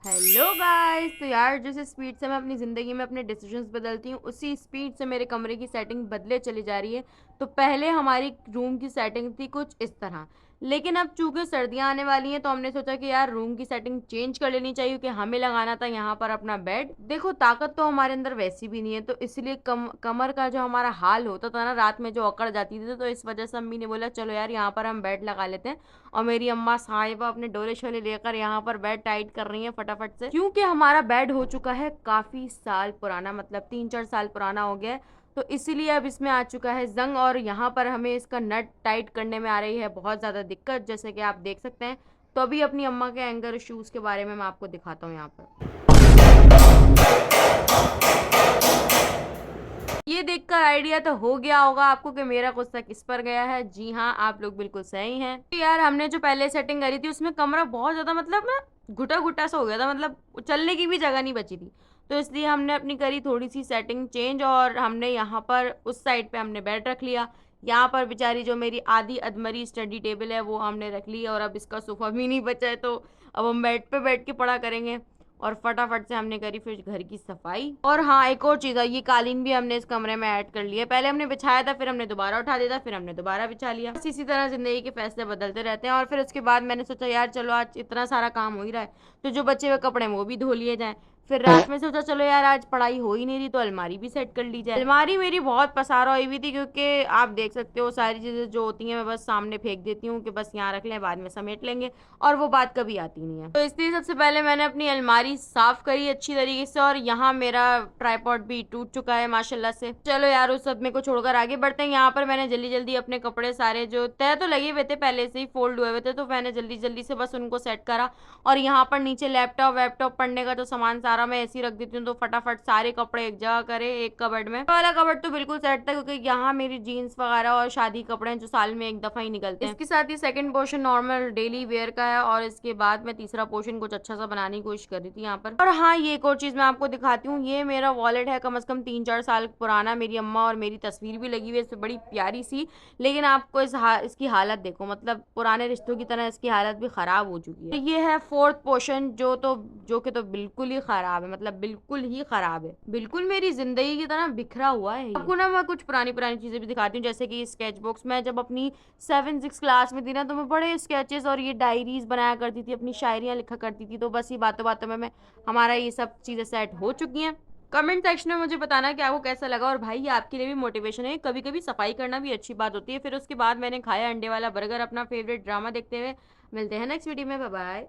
Hello guys. तो यार जिस स्पीड से मैं अपनी ज़िंदगी में अपने डिसीजंस बदलती हूँ उसी स्पीड से मेरे कमरे की सेटिंग बदले चली जा रही है। तो पहले हमारी रूम की सेटिंग थी कुछ इस तरह, लेकिन अब चूंकि सर्दियाँ आने वाली हैं तो हमने सोचा कि यार रूम की सेटिंग चेंज कर लेनी चाहिए कि हमें लगाना था यहाँ पर अपना बेड। देखो ताकत तो हमारे अंदर वैसी भी नहीं है, तो इसलिए कमर का जो हमारा हाल होता था ना रात में जो अकड़ जाती थी, तो इस वजह से अम्मी ने बोला चलो यार यहाँ पर हम बेड लगा लेते हैं। और मेरी अम्मा साहिबा अपने डोले शोले लेकर यहाँ पर बेड टाइट कर रही हैं फटाफट से, क्योंकि हमारा बेड हो चुका है काफी साल पुराना, मतलब 3-4 साल पुराना हो गया है। तो इसीलिए अब इसमें आ चुका है जंग और यहाँ पर हमें इसका नट टाइट करने में आ रही है बहुत ज़्यादा दिक्कत, जैसे कि आप देख सकते हैं। तो अभी अपनी अम्मा के एंगर इश्यूज के बारे में मैं आपको दिखाता हूँ यहाँ पर। ये देखकर आइडिया तो हो गया होगा आपको कि मेरा गुस्सा किस पर गया है। जी हाँ, आप लोग बिल्कुल सही हैं। तो यार हमने जो पहले सेटिंग करी थी उसमें कमरा बहुत ज्यादा मतलब ना घुटा घुटा सा हो गया था, मतलब चलने की भी जगह नहीं बची थी। तो इसलिए हमने अपनी करी थोड़ी सी सेटिंग चेंज और हमने यहाँ पर उस साइड पे हमने बेड रख लिया। यहाँ पर बेचारी जो मेरी आधी अधमरी स्टडी टेबल है वो हमने रख ली, और अब इसका सोफा भी नहीं बचा है, तो अब हम बेड पे बैठ के पढ़ा करेंगे। और फटाफट से हमने करी फिर घर की सफाई। और हाँ, एक और चीज़ है, ये कालीन भी हमने इस कमरे में ऐड कर लिया। पहले हमने बिछाया था, फिर हमने दोबारा उठा दिया था, फिर हमने दोबारा बिछा लिया। बस इसी तरह जिंदगी के फैसले बदलते रहते हैं। और फिर उसके बाद मैंने सोचा यार चलो आज इतना सारा काम हो ही रहा है तो जो बचे हुए कपड़े हैं वो भी धो लिए जाएं। फिर रात में सोचा चलो यार आज पढ़ाई हो ही नहीं रही तो अलमारी भी सेट कर ली जाए। अलमारी मेरी बहुत पसारा हुई हुई थी, क्योंकि आप देख सकते हो सारी चीज़ें जो होती हैं मैं बस सामने फेंक देती हूँ कि बस यहाँ रख लें, बाद में समेट लेंगे, और वो बात कभी आती नहीं है। तो इसलिए सबसे पहले मैंने अपनी अलमारी साफ करी अच्छी तरीके से, और यहाँ मेरा ट्राइपॉड भी टूट चुका है माशाल्लाह से। चलो यार उस सदमे को छोड़कर आगे बढ़ते हैं। यहाँ पर मैंने जल्दी जल्दी अपने कपड़े सारे जो तय तो लगे हुए थे पहले से ही फोल्ड हुए हुए थे, तो मैंने जल्दी जल्दी से बस उनको सेट करा। और यहाँ पर नीचे लैपटॉप वैपटॉप पढ़ने का जो सामान सारा मैं ऐसे ही रख देती हूँ, तो फटाफट सारे कपड़े एक जगह करे एक कबर्ड में। वाला कबर्ड तो बिल्कुल सेट था, क्योंकि यहाँ मेरी जीन्स वगैरह और शादी कपड़े हैं जो साल में एक दफा ही निकलते हैं। इसके साथ ही second portion normal daily wear का है, और इसके बाद मैं तीसरा पोर्शन कुछ अच्छा सा बनाने की कोशिश कर रही थी यहाँ पर। और हाँ, ये एक और चीज मैं आपको दिखाती हूँ। ये मेरा वॉलेट है कम से कम 3-4 साल पुराना, मेरी अम्मा और मेरी तस्वीर भी लगी हुई है इस पे बड़ी प्यारी सी। लेकिन आपको इसकी हालत देखो, मतलब पुराने रिश्तों की तरह इसकी हालत भी खराब हो चुकी है। तो ये है फोर्थ पोर्शन जो कि तो बिल्कुल ही खराब है, मतलब बिल्कुल ही खराब है, बिल्कुल मेरी जिंदगी की तरह बिखरा हुआ है। आपको ना मैं कुछ पुरानी पुरानी चीजें भी दिखाती हूँ, जैसे कि स्केच बुक्स। मैं जब अपनी 7-6 क्लास में थी ना, तो मैं बड़े स्केचेस और ये डायरीज बनाया करती थी, अपनी शायरियाँ लिखा करती थी। तो बस ये बातों बातों में मैं हमारा ये सब चीजें सेट हो चुकी हैं। कमेंट सेक्शन में मुझे बताना कि आपको कैसा लगा, और भाई ये आपके लिए भी मोटिवेशन है, कभी कभी सफाई करना भी अच्छी बात होती है। फिर उसके बाद मैंने खाया अंडे वाला बर्गर अपना फेवरेट ड्रामा देखते हुए। मिलते हैं नेक्स्ट वीडियो में, बाय बाय।